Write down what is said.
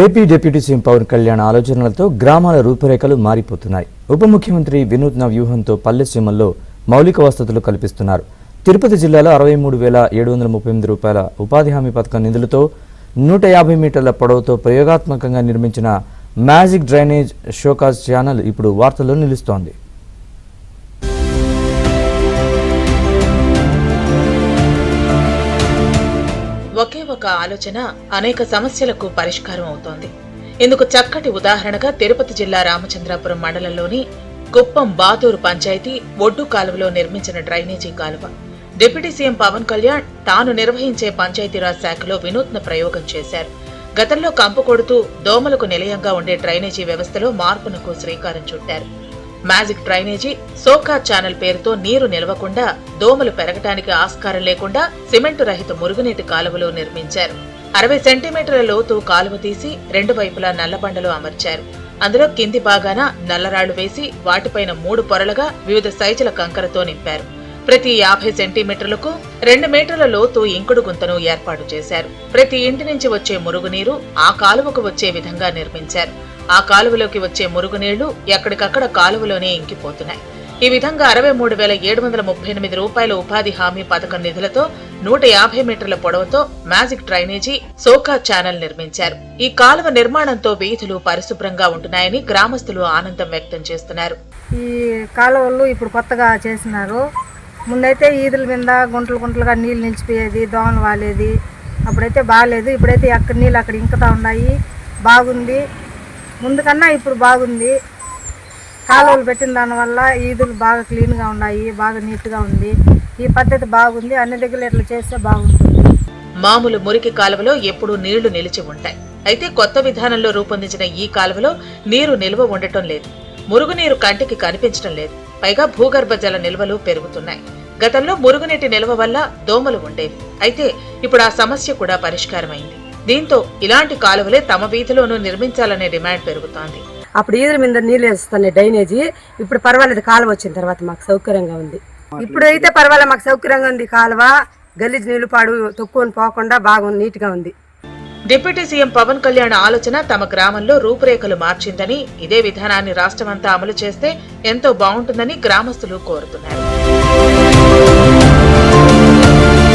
AP deputy CM Pawan Kalyan ఆలోచనలతో గ్రామాల రూపురేఖలు మారిపోతున్నాయి. ఉప ముఖ్యమంత్రి వినూత్న వ్యూహంతో పల్లె సీమల్లో మౌలిక వసతులు కల్పిస్తున్నారు. తిరుపతి జిల్లాలో 63,738 రూపాయల ఉపాధి హామీ పథకం నిధులతో 150 మీటర్ల పొడవుతో ప్రయోగాత్మకంగా నిర్మించిన మ్యాజిక్ డ్రైనేజ్ షోకాజ్ ఛానల్ ఇప్పుడు వార్తల్లో నిలుస్తోంది. ఒకే ఒక ఆలోచన అనేక సమస్యలకు పరిష్కారం అవుతోంది. ఇందుకు చక్కటి ఉదాహరణగా తిరుపతి జిల్లా రామచంద్రాపురం మండలంలోని కుప్పం బాతూరు పంచాయతీ ఒడ్డు కాలువలో నిర్మించిన డ్రైనేజీ కాలువ. డిప్యూటీ సీఎం పవన్ కళ్యాణ్ తాను నిర్వహించే పంచాయతీరాజ్ శాఖలో వినూత్న ప్రయోగం చేశారు. గతంలో కంపు కొడుతూ దోమలకు నిలయంగా ఉండే డ్రైనేజీ వ్యవస్థలో మార్పునకు శ్రీకారం చుట్టారు. మ్యాజిక్ డ్రైనేజీ షోకాజ్ ఛానల్ పేరుతో నీరు నిలవకుండా, దోమలు పెరగటానికి ఆస్కారం లేకుండా సిమెంటు రహిత మురుగునీటి కాలువలు నిర్మించారు. 60 సెంటీమీటర్ల లోతు కాలువ తీసి 2 వైపులా నల్లబండలు అమర్చారు. అందులో కింది భాగాన నల్లరాళ్లు వేసి వాటిపైన 3 పొరలుగా వివిధ సైజుల కంకరతో నింపారు. ప్రతి 50 సెంటీమీటర్లకు 2 మీటర్ల లోతు ఇంకుడు గుంతను ఏర్పాటు చేశారు. ప్రతి ఇంటి నుంచి వచ్చే మురుగునీరు ఆ కాలువకు వచ్చే విధంగా నిర్మించారు. ఆ కాలువలోకి వచ్చే మురుగునీళ్లు ఎక్కడికక్కడ కాలువలోనే ఇంకిపోతున్నాయి. ఈ విధంగా 63,738 రూపాయల ఉపాధి హామీ పథకం నిధులతో 150 మీటర్ల పొడవుతో మ్యాజిక్ డ్రైనేజీ షోకాజ్ ఛానల్ నిర్మించారు. ఈ కాలువ నిర్మాణంతో వీధులు పరిశుభ్రంగా ఉంటున్నాయని గ్రామస్తులు ఆనందం వ్యక్తం చేస్తున్నారు. ఈ కాలువలు ఇప్పుడు కొత్తగా చేసినారు. ముందైతే ఈదుల మీద గుంటలుగా నీళ్ళు నిలిచిపోయేది, దోమలు వాలేది. అప్పుడైతే బాగాలేదు. ఇప్పుడైతే అక్కడ నీళ్ళు అక్కడ ఇంకుతా ఉన్నాయి. బాగుంది. ముందు కన్నా ఇప్పుడు బాగుంది. కాలువలు పెట్టిన దానివల్ల ఈదులు బాగా క్లీన్గా ఉన్నాయి, బాగా నీట్గా ఉంది. ఈ పద్ధతి బాగుంది. అన్ని దగ్గర ఇట్లా చేస్తే బాగుంటుంది. మామూలు మురికి కాలువలో ఎప్పుడూ నీళ్లు నిలిచి ఉంటాయి. అయితే కొత్త విధానంలో రూపొందించిన ఈ కాలువలో నీరు నిల్వ ఉండటం లేదు. మురుగునీరు కంటికి కనిపించడం లేదు. పైగా భూగర్భ జల నిల్వలు పెరుగుతున్నాయి. గతంలో మురుగునీటి నిల్వ వల్ల దోమలు ఉండేవి. అయితే ఇప్పుడు ఆ సమస్య కూడా పరిష్కారమైంది. దీంతో ఇలాంటి కాలువలే తమ వీధిలోనూ నిర్మించాలనే డిమాండ్ పెరుగుతోంది. అప్పుడు ఈదుల మీద నీళ్ళు వేస్తాను డ్రైనేజీ. ఇప్పుడు పర్వాలేదు, కాలువ వచ్చిన తర్వాత మాకు సౌకర్యంగా ఉంది. ఇప్పుడైతే పర్వాలేదు, మాకు సౌకర్యంగా ఉంది. కాలువ గలీజ్ నీళ్లు పాడు తొక్కుని పోకుండా బాగా నీట్గా ఉంది. డిప్యూటీ సీఎం పవన్ కళ్యాణ్ ఆలోచన తమ గ్రామంలో రూపురేఖలు మార్చిందని, ఇదే విధానాన్ని రాష్ట్రమంతా అమలు చేస్తే ఎంతో బాగుంటుందని గ్రామస్తులు కోరుతున్నారు.